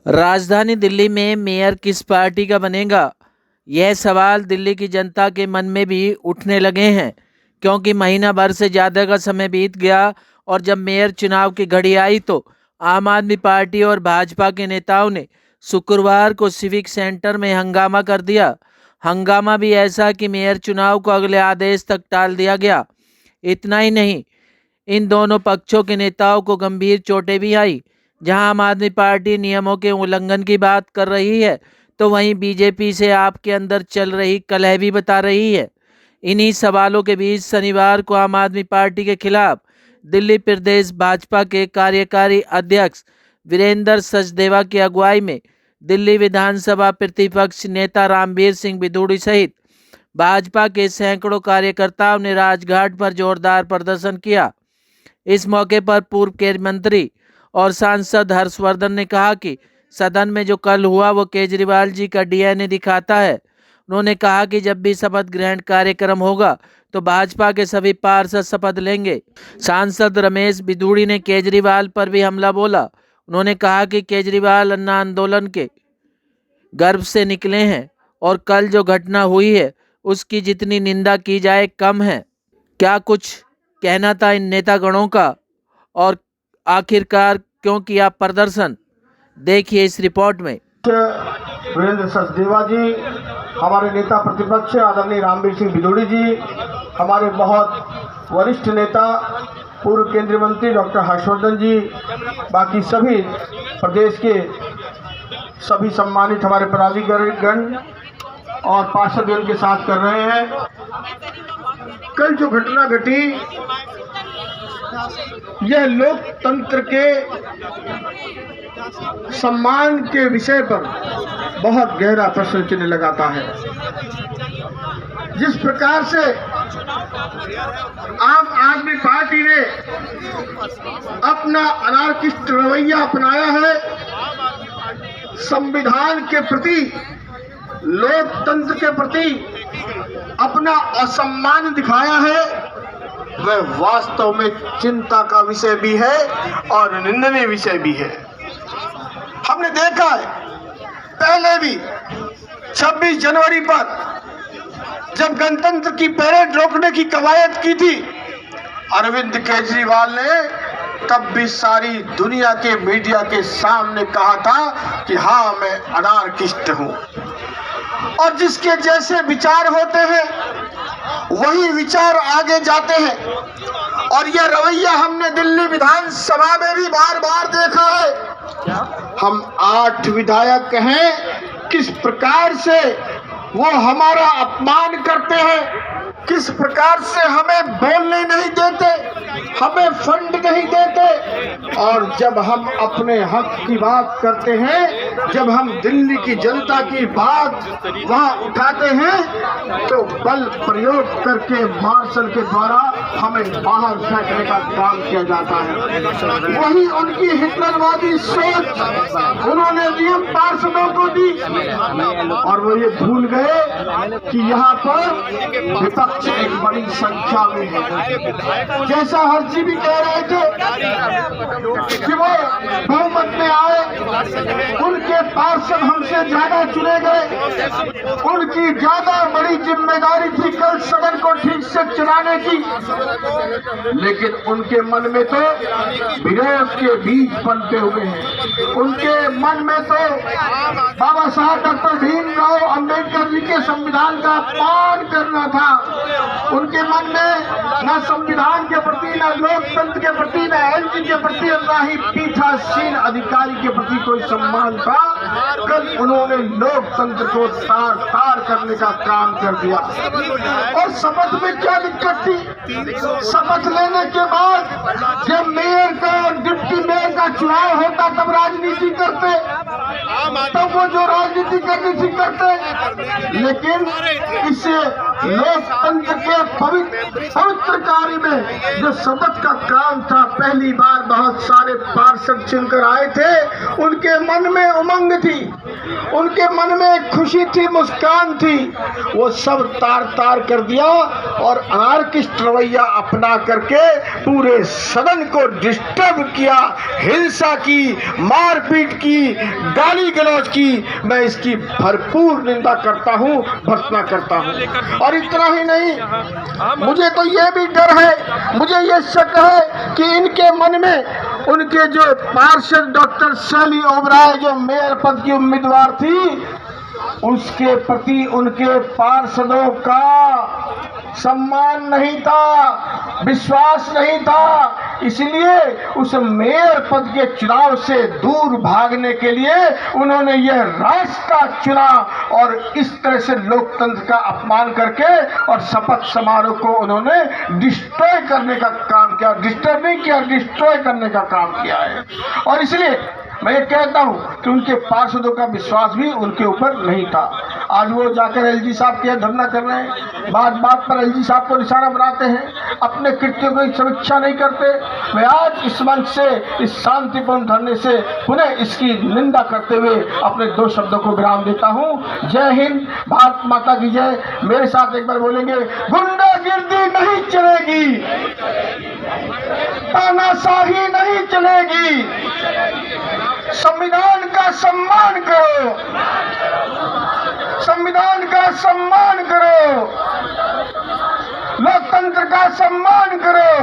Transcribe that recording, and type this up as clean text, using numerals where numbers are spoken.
राजधानी दिल्ली में मेयर किस पार्टी का बनेगा? यह सवाल दिल्ली की जनता के मन में भी उठने लगे हैं, क्योंकि महीना भर से ज़्यादा का समय बीत गया और जब मेयर चुनाव की घड़ी आई तो आम आदमी पार्टी और भाजपा के नेताओं ने शुक्रवार को सिविक सेंटर में हंगामा कर दिया। हंगामा भी ऐसा कि मेयर चुनाव को अगले आदेश तक टाल दिया गया। इतना ही नहीं, इन दोनों पक्षों के नेताओं को गंभीर चोटें भी आई। जहां आम आदमी पार्टी नियमों के उल्लंघन की बात कर रही है, तो वहीं बीजेपी से आपके अंदर चल रही कलह भी बता रही है। इन्हीं सवालों के बीच शनिवार को आम आदमी पार्टी के खिलाफ दिल्ली प्रदेश भाजपा के कार्यकारी अध्यक्ष वीरेंद्र सचदेवा की अगुवाई में दिल्ली विधानसभा प्रतिपक्ष नेता रामवीर सिंह बिधूड़ी सहित भाजपा के सैकड़ों कार्यकर्ताओं ने राजघाट पर जोरदार प्रदर्शन किया। इस मौके पर पूर्व केंद्रीय मंत्री और सांसद हर्षवर्धन ने कहा कि सदन में जो कल हुआ वो केजरीवाल जी का डीएनए दिखाता है। उन्होंने कहा कि जब भी शपथ ग्रहण कार्यक्रम होगा तो भाजपा के सभी पार्षद शपथ लेंगे। सांसद रमेश बिधूड़ी ने केजरीवाल पर भी हमला बोला। उन्होंने कहा कि केजरीवाल अन्ना आंदोलन के गर्भ से निकले हैं और कल जो घटना हुई है उसकी जितनी निंदा की जाए कम है। क्या कुछ कहना था इन नेतागणों का और आखिरकार क्यों किया प्रदर्शन? देखिए इस रिपोर्ट में। वीरेंद्र सचदेवा जी, हमारे नेता प्रतिपक्ष आदरणीय रामवीर सिंह बिधूड़ी जी, हमारे बहुत वरिष्ठ नेता पूर्व केंद्रीय मंत्री डॉक्टर हर्षवर्धन जी, बाकी सभी प्रदेश के सभी सम्मानित हमारे पदाधिकारीगण और पार्षद उनके साथ कर रहे हैं। कल जो घटना घटी यह लोकतंत्र के सम्मान के विषय पर बहुत गहरा प्रश्न चिन्ह लगाता है। जिस प्रकार से आम आदमी पार्टी ने अपना अनार्किस्ट रवैया अपनाया है, संविधान के प्रति, लोकतंत्र के प्रति अपना असम्मान दिखाया है, वह वास्तव में चिंता का विषय भी है और निंदनीय विषय भी है। हमने देखा है पहले भी 26 जनवरी पर जब गणतंत्र की परेड रोकने की कवायद की थी, अरविंद केजरीवाल ने तब भी सारी दुनिया के मीडिया के सामने कहा था कि हाँ मैं अनार्किस्ट हूँ। और जिसके जैसे विचार होते हैं वही विचार आगे जाते हैं। और यह रवैया हमने दिल्ली विधानसभा में भी बार बार देखा है। हम 8 विधायक हैं, किस प्रकार से वो हमारा अपमान करते हैं, किस प्रकार से हमें बोलने नहीं देते, हमें फंड नहीं देते। और जब हम अपने हक की बात करते हैं, जब हम दिल्ली की जनता की बात वहां उठाते हैं, तो बल प्रयोग करके मार्शल के द्वारा हमें बाहर फेंकने का काम किया जाता है। वही उनकी हिटलरवादी सोच उन्होंने नियम पार्षदों को दी और वो ये भूल गए कि यहाँ पर विपक्ष एक बड़ी संख्या में है। जैसा हर्षी भी कह रहे थे कि वो बहुमत में आए, उनके पार्षद हमसे ज्यादा चुने गए, उनकी ज्यादा बड़ी जिम्मेदारी थी कल सदन को ठीक से चलाने की, लेकिन उनके मन में तो विरोध के बीज पनपे हुए हैं। उनके मन में तो बाबा साहब डॉक्टर भीमराव अंबेडकर जी के संविधान का अपमान करना था। उनके मन में न संविधान के प्रति, न लोकतंत्र के प्रति, न एलजी के प्रति, न ही पीठासीन अधिकारी के प्रति कोई सम्मान था। कल उन्होंने लोकतंत्र को तार तार करने का काम कर दिया। और शपथ में क्या दिक्कत थी? शपथ लेने के बाद जब मेयर का और डिप्टी मेयर का चुनाव होता तब राजनीति करते। तब वो जो राजनीति करनी थी करते, लेकिन इसे लोकतंत्र के पवित्र कार्य में जो शपथ का काम था, पहली बार बहुत सारे पार्षद चुनकर आए थे, उनके मन में उमंग थी, उनके मन में खुशी थी, मुस्कान थी, वो सब तार तार कर दिया और अनार्किस्ट रवैया अपना करके पूरे सदन को डिस्टर्ब किया, हिंसा की, मारपीट की, गाली गलौज की। मैं इसकी भरपूर निंदा करता हूँ, भर्त्सना करता हूँ। और इतना ही नहीं, मुझे तो ये भी डर है, मुझे ये शक है कि इनके मन में उनके जो पार्षद डॉक्टर शैली ओबराय जो मेयर पद की उम्मीदवार थी, उसके प्रति उनके पार्षदों का सम्मान नहीं था, विश्वास नहीं था, इसलिए उस मेयर पद के चुनाव से दूर भागने के लिए उन्होंने यह रास्ता चुना और इस तरह से लोकतंत्र का अपमान करके और शपथ समारोह को उन्होंने डिस्ट्रॉय करने का काम किया। डिस्टर्ब नहीं किया, डिस्ट्रॉय करने का काम किया है। और इसलिए मैं ये कहता हूँ कि उनके पार्षदों का विश्वास भी उनके ऊपर नहीं था। आज वो जाकर एलजी साहब के धरना कर रहे हैं, बात बात पर एलजी साहब को निशाना बनाते हैं, अपने कृत्यों की समीक्षा नहीं करते। मैं आज इस मंच से, इस शांतिपूर्ण धरने से पुनः इसकी निंदा करते हुए अपने दो शब्दों को विराम देता हूँ। जय हिंद, भारत माता की जय। मेरे साथ एक बार बोलेंगे, गुंडागिर्दी नहीं चलेगी, तानाशाही नहीं चलेगी, संविधान का सम्मान करो, संविधान का सम्मान करो, लोकतंत्र का सम्मान करो।